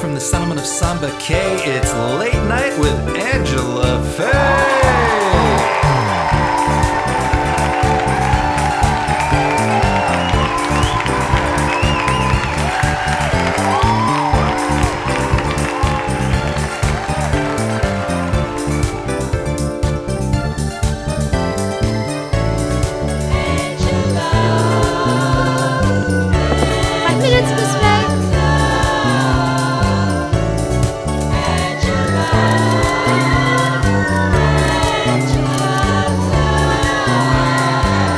from the settlement of Samba K, it's Late Night with Angela Faye.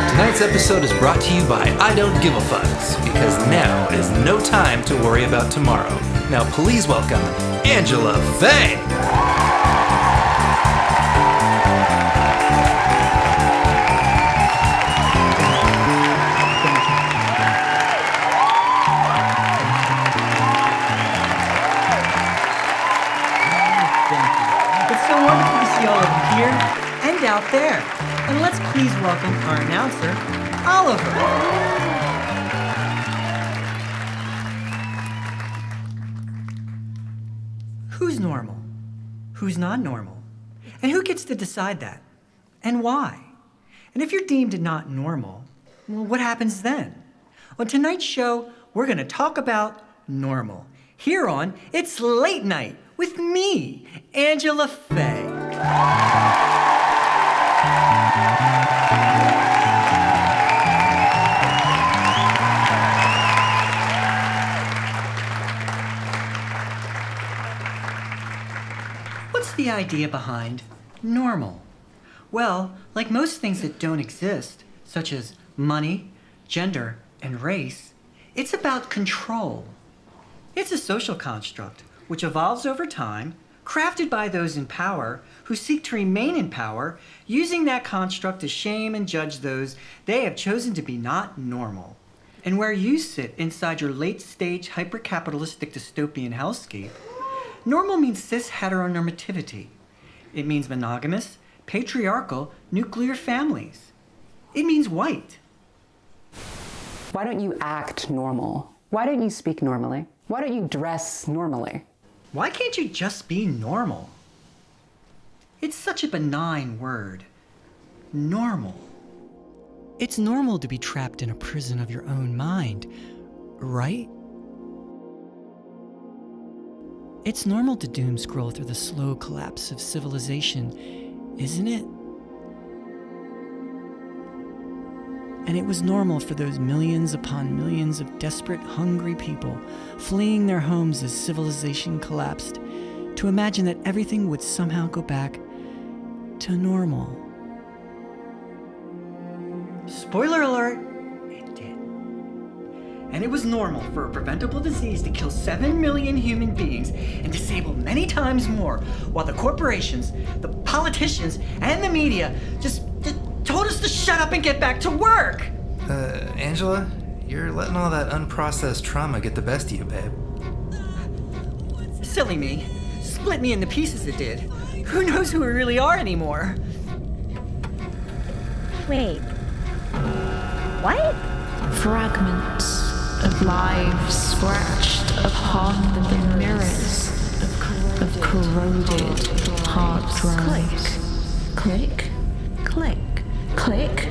Tonight's episode is brought to you by Idontgiveafux, because now is no time to worry about tomorrow. Now please welcome Angela Faye. It's so wonderful to see all of you here and out there. And let's please welcome our announcer, Oliver. Who's normal? Who's not normal? And who gets to decide that? And why? And if you're deemed not normal, well, what happens then? On tonight's show, we're going to talk about normal. Here on It's Late Night with me, Angela Faye. What's the idea behind normal? Well, like most things that don't exist, such as money, gender, and race, it's about control. It's a social construct which evolves over time, crafted by those in power who seek to remain in power, using that construct to shame and judge those they have chosen to be not normal. And where you sit inside your late-stage hyper-capitalistic dystopian hellscape, normal means cis-heteronormativity. It means monogamous, patriarchal, nuclear families. It means white. Why don't you act normal? Why don't you speak normally? Why don't you dress normally? Why can't you just be normal? It's such a benign word. Normal. It's normal to be trapped in a prison of your own mind, right? It's normal to doom scroll through the slow collapse of civilization, isn't it? And it was normal for those millions upon millions of desperate, hungry people fleeing their homes as civilization collapsed to imagine that everything would somehow go back to normal. Spoiler alert, it did. And it was normal for a preventable disease to kill 7 million human beings and disable many times more, while the corporations, the politicians, and the media just told us to shut up and get back to work! Angela, you're letting all that unprocessed trauma get the best of you, babe. Silly me. Split me into pieces it did. Who knows who we really are anymore? Wait. What? Fragments of lives scratched upon the mirrors of corroded hard drives. Click, click, click.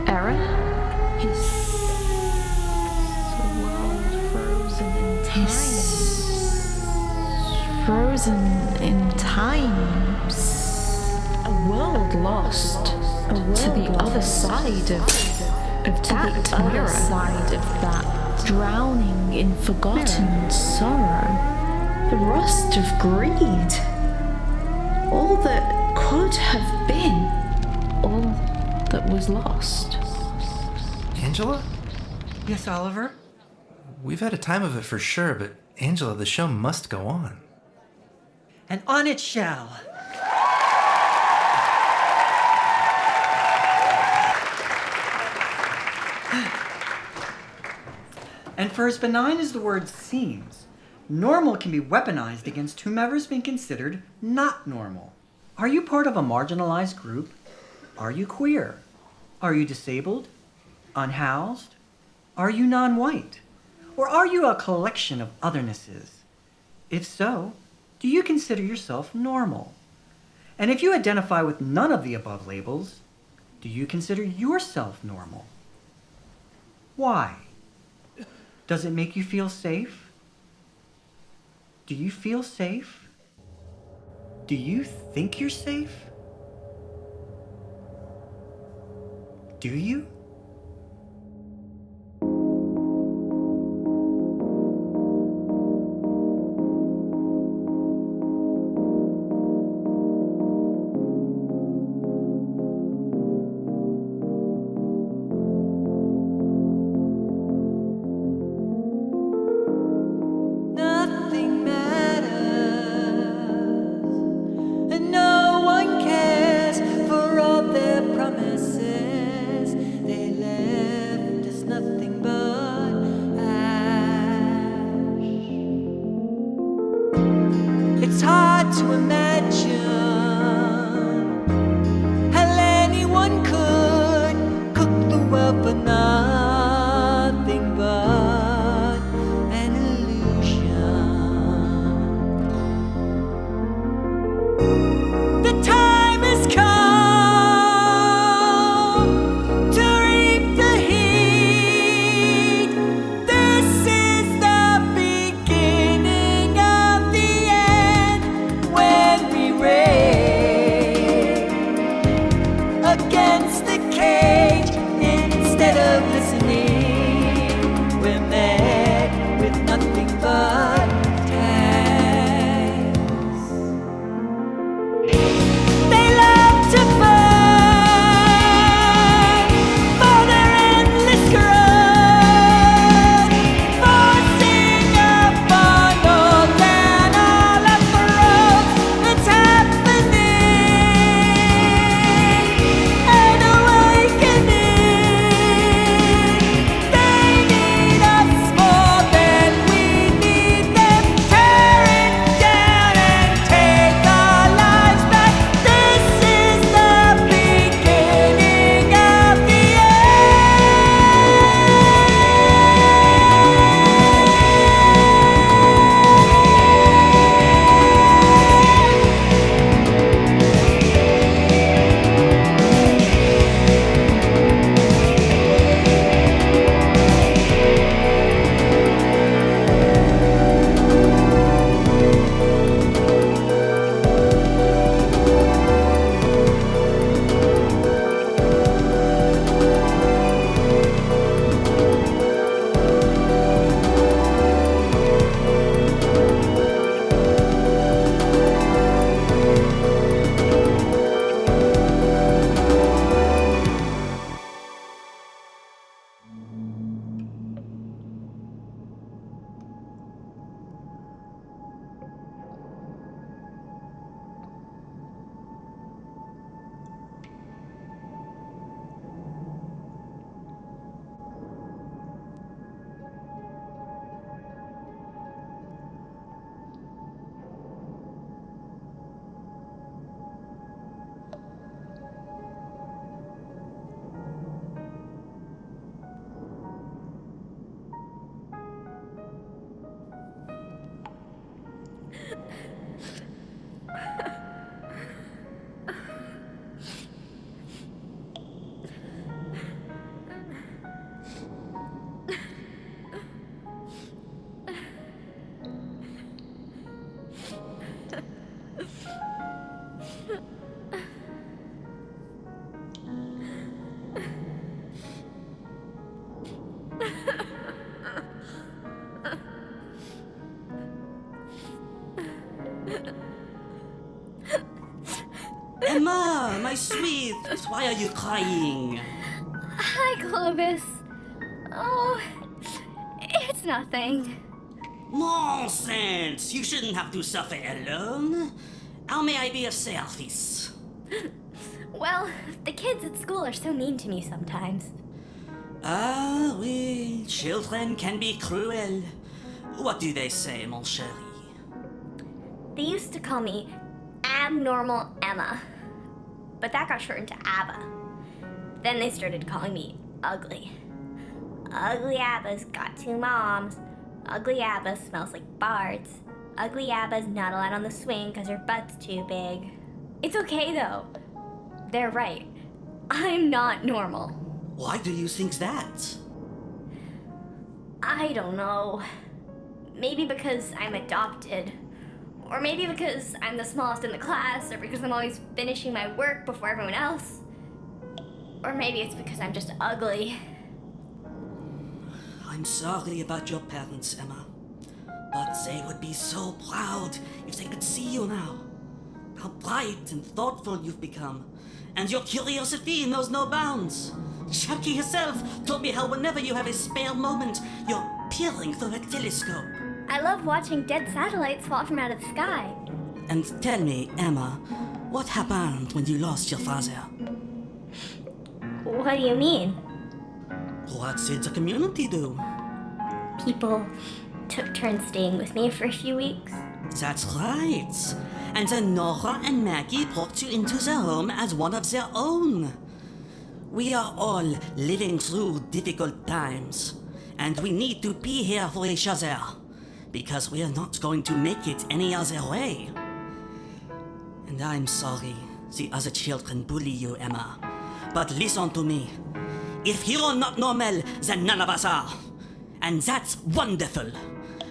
Error? His world frozen in time. Frozen in times. A world lost to the other side of that mirror. Side of that, drowning in forgotten sorrow. The rust of greed. All that could have been. All that was lost. Angela? Yes, Oliver? We've had a time of it for sure, but Angela, the show must go on. And on it shall. And for as benign as the word seems, normal can be weaponized against whomever's been considered not normal. Are you part of a marginalized group? Are you queer? Are you disabled? Unhoused? Are you non-white? Or are you a collection of othernesses? If so, do you consider yourself normal? And if you identify with none of the above labels, do you consider yourself normal? Why? Does it make you feel safe? Do you feel safe? Do you think you're safe? Do you? Nothing matters, and no one cares for all their promises. They left us nothing but ash. It's hard to imagine how anyone could cook the world for nothing but an illusion. The time has come to reap the heat. This is the beginning of the end, when we rage against the cage instead of listening. We're met with nothing but tanks. They love to burn for their endless growth, forcing upon all down all our throats. It's happening, an awakening. They need us more than we need them. Tear it down and take our lives back. This is the beginning of the Emma, my sweet, why are you crying? Hi, Clovis. Oh, it's nothing. Nonsense! You shouldn't have to suffer alone. How may I be of service? Well, the kids at school are so mean to me sometimes. Ah, oui, children can be cruel. What do they say, mon chéri? They used to call me Abnormal Emma, but that got shortened to Abba. Then they started calling me Ugly. Ugly Abba's got two moms. Ugly Abba smells like bards. Ugly Abba's not allowed on the swing because her butt's too big. It's okay though. They're right. I'm not normal. Why do you think that? I don't know. Maybe because I'm adopted. Or maybe because I'm the smallest in the class, or because I'm always finishing my work before everyone else. Or maybe it's because I'm just ugly. I'm sorry about your parents, Emma. But they would be so proud if they could see you now. How bright and thoughtful you've become. And your curiosity knows no bounds. Jackie herself told me how whenever you have a spare moment, you're peering through a telescope. I love watching dead satellites fall from out of the sky. And tell me, Emma, what happened when you lost your father? What do you mean? What did the community do? People took turns staying with me for a few weeks. That's right. And then Nora and Maggie brought you into their home as one of their own. We are all living through difficult times, and we need to be here for each other, because we are not going to make it any other way. And I'm sorry the other children bully you, Emma, but listen to me. If you're not normal, then none of us are. And that's wonderful.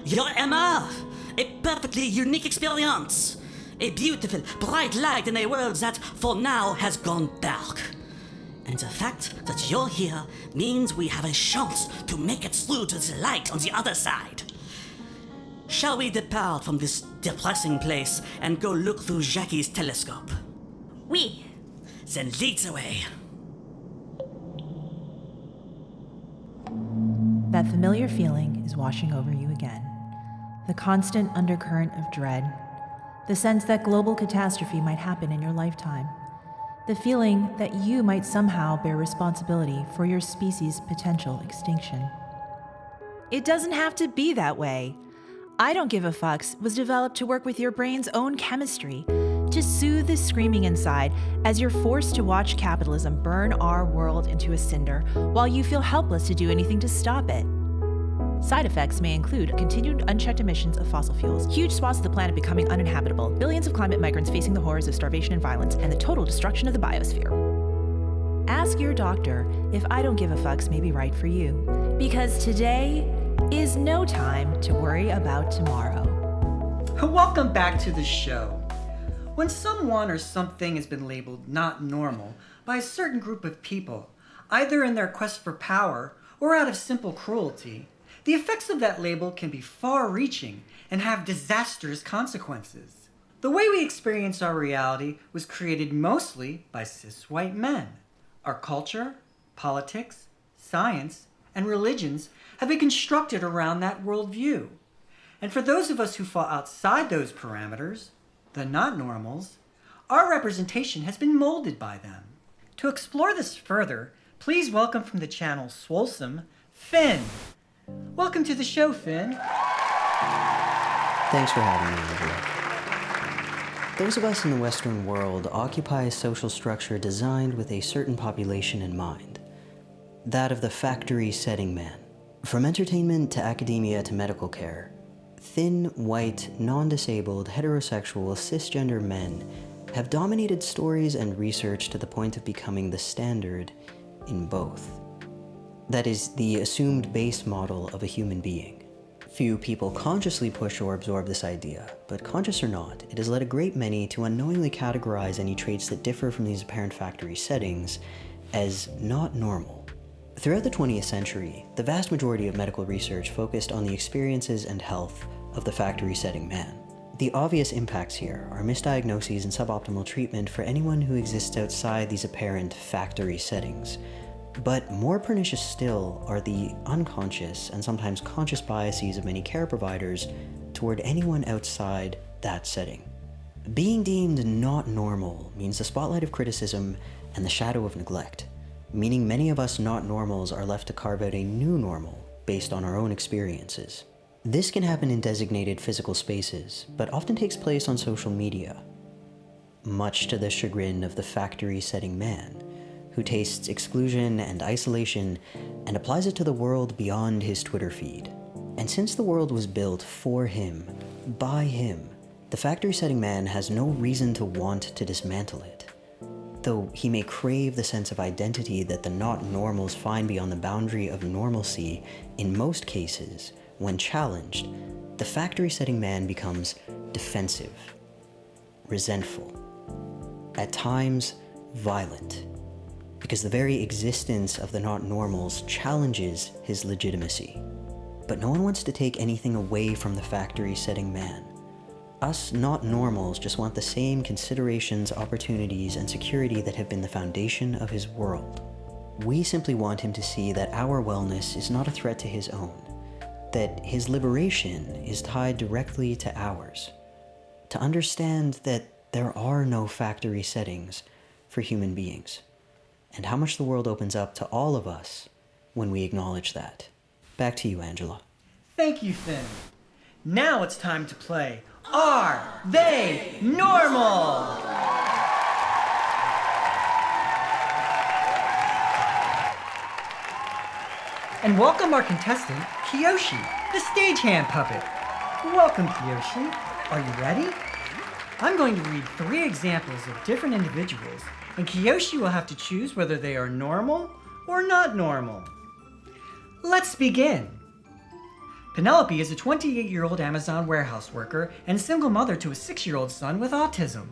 You're Emma, a perfectly unique experience. A beautiful, bright light in a world that, for now, has gone dark. And the fact that you're here means we have a chance to make it through to the light on the other side. Shall we depart from this depressing place and go look through Jackie's telescope? We. Then lead the way. That familiar feeling is washing over you again. The constant undercurrent of dread. The sense that global catastrophe might happen in your lifetime. The feeling that you might somehow bear responsibility for your species' potential extinction. It doesn't have to be that way. Idontgiveafux was developed to work with your brain's own chemistry, to soothe the screaming inside as you're forced to watch capitalism burn our world into a cinder while you feel helpless to do anything to stop it. Side effects may include continued unchecked emissions of fossil fuels, huge swaths of the planet becoming uninhabitable, billions of climate migrants facing the horrors of starvation and violence, and the total destruction of the biosphere. Ask your doctor if Idontgiveafux may be right for you, because today is no time to worry about tomorrow. Welcome back to the show. When someone or something has been labeled not normal by a certain group of people, either in their quest for power or out of simple cruelty, the effects of that label can be far-reaching and have disastrous consequences. The way we experience our reality was created mostly by cis white men. Our culture, politics, science, and religions have been constructed around that worldview. And for those of us who fall outside those parameters, the not normals, our representation has been molded by them. To explore this further, please welcome from the channel Swolesome, Finn. Welcome to the show, Finn. Thanks for having me, Andrew. Those of us in the Western world occupy a social structure designed with a certain population in mind. That of the factory-setting man. From entertainment to academia to medical care, thin, white, non-disabled, heterosexual, cisgender men have dominated stories and research to the point of becoming the standard in both. That is, the assumed base model of a human being. Few people consciously push or absorb this idea, but conscious or not, it has led a great many to unknowingly categorize any traits that differ from these apparent factory settings as not normal. Throughout the 20th century, the vast majority of medical research focused on the experiences and health of the factory-setting man. The obvious impacts here are misdiagnoses and suboptimal treatment for anyone who exists outside these apparent factory settings. But more pernicious still are the unconscious and sometimes conscious biases of many care providers toward anyone outside that setting. Being deemed not normal means the spotlight of criticism and the shadow of neglect, meaning many of us not normals are left to carve out a new normal based on our own experiences. This can happen in designated physical spaces, but often takes place on social media, much to the chagrin of the factory-setting man, who tastes exclusion and isolation and applies it to the world beyond his Twitter feed. And since the world was built for him, by him, the factory-setting man has no reason to want to dismantle it. Though he may crave the sense of identity that the not-normals find beyond the boundary of normalcy, in most cases, when challenged, the factory-setting man becomes defensive, resentful, at times violent, because the very existence of the not-normals challenges his legitimacy. But no one wants to take anything away from the factory-setting man. Us not-normals just want the same considerations, opportunities, and security that have been the foundation of his world. We simply want him to see that our wellness is not a threat to his own, that his liberation is tied directly to ours, to understand that there are no factory settings for human beings, and how much the world opens up to all of us when we acknowledge that. Back to you, Angela. Thank you, Finn. Now it's time to play Are They Normal? And welcome our contestant, Kiyoshi, the stagehand puppet. Welcome, Kiyoshi. Are you ready? I'm going to read 3 examples of different individuals, and Kiyoshi will have to choose whether they are normal or not normal. Let's begin. Penelope is a 28-year-old Amazon warehouse worker and single mother to a 6-year-old son with autism.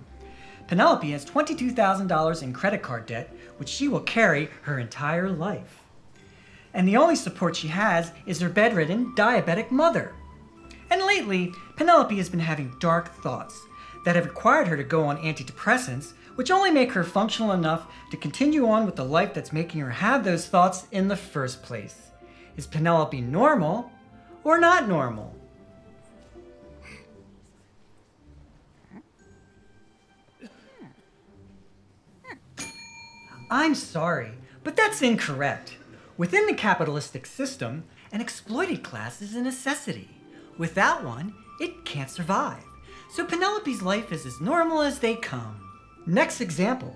Penelope has $22,000 in credit card debt, which she will carry her entire life. And the only support she has is her bedridden, diabetic mother. And lately, Penelope has been having dark thoughts that have required her to go on antidepressants, which only make her functional enough to continue on with the life that's making her have those thoughts in the first place. Is Penelope normal or not normal? I'm sorry, but that's incorrect. Within the capitalistic system, an exploited class is a necessity. Without one, it can't survive. So Penelope's life is as normal as they come. Next example.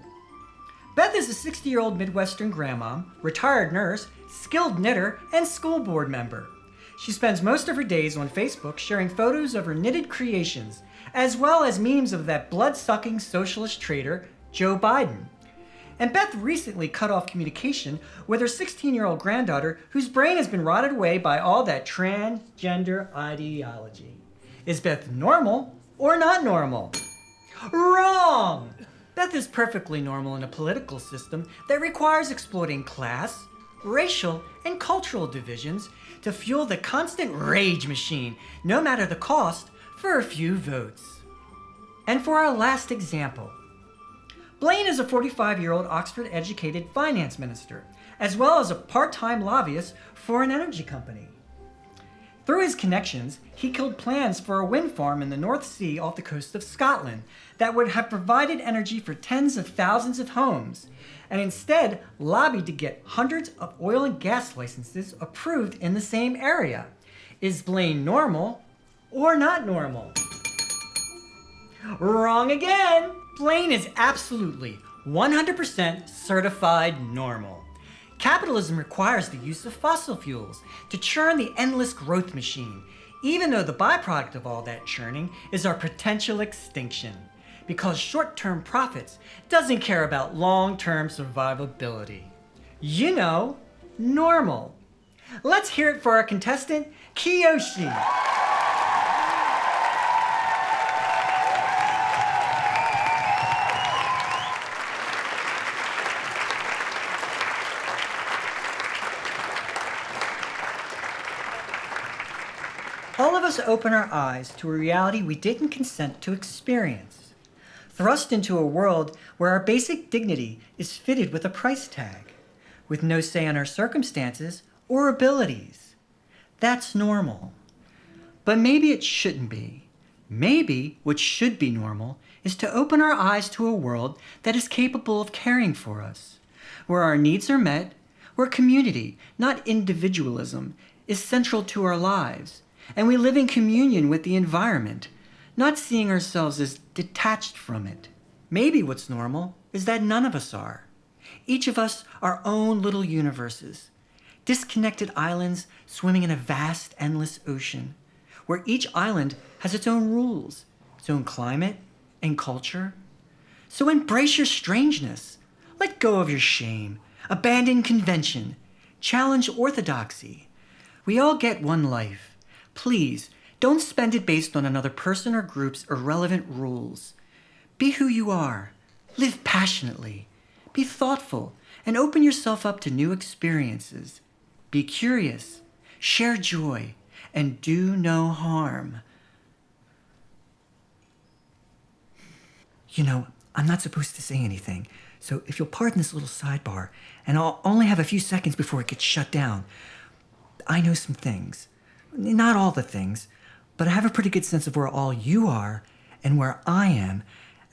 Beth is a 60-year-old Midwestern grandmom, retired nurse, skilled knitter, and school board member. She spends most of her days on Facebook sharing photos of her knitted creations, as well as memes of that blood-sucking socialist traitor, Joe Biden. And Beth recently cut off communication with her 16-year-old granddaughter, whose brain has been rotted away by all that transgender ideology. Is Beth normal or not normal? Wrong! Beth is perfectly normal in a political system that requires exploiting class, racial, and cultural divisions to fuel the constant rage machine, no matter the cost, for a few votes. And for our last example, Blaine is a 45-year-old Oxford-educated finance minister, as well as a part-time lobbyist for an energy company. Through his connections, he killed plans for a wind farm in the North Sea off the coast of Scotland that would have provided energy for tens of thousands of homes, and instead lobbied to get hundreds of oil and gas licenses approved in the same area. Is Blaine normal or not normal? Wrong again! Blaine is absolutely 100% certified normal. Capitalism requires the use of fossil fuels to churn the endless growth machine, even though the byproduct of all that churning is our potential extinction, because short-term profits doesn't care about long-term survivability. You know, normal. Let's hear it for our contestant, Kiyoshi. All of us open our eyes to a reality we didn't consent to experience, thrust into a world where our basic dignity is fitted with a price tag, with no say in our circumstances or abilities. That's normal. But maybe it shouldn't be. Maybe what should be normal is to open our eyes to a world that is capable of caring for us, where our needs are met, where community, not individualism, is central to our lives, and we live in communion with the environment, not seeing ourselves as detached from it. Maybe what's normal is that none of us are. Each of us our own little universes, disconnected islands swimming in a vast, endless ocean, where each island has its own rules, its own climate and culture. So embrace your strangeness. Let go of your shame. Abandon convention. Challenge orthodoxy. We all get one life. Please, don't spend it based on another person or group's irrelevant rules. Be who you are. Live passionately. Be thoughtful and open yourself up to new experiences. Be curious. Share joy and do no harm. You know, I'm not supposed to say anything, so if you'll pardon this little sidebar, and I'll only have a few seconds before it gets shut down. I know some things. Not all the things, but I have a pretty good sense of where all you are and where I am.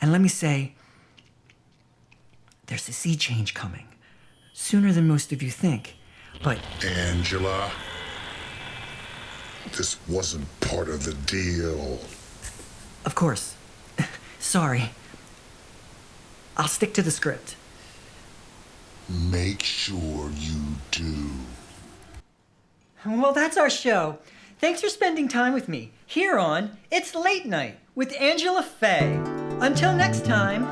And let me say, there's a sea change coming. Sooner than most of you think. But Angela, this wasn't part of the deal. of course, sorry. I'll stick to the script. Make sure you do. Well, that's our show. Thanks for spending time with me here on It's Late Night with Angela Faye. Until next time.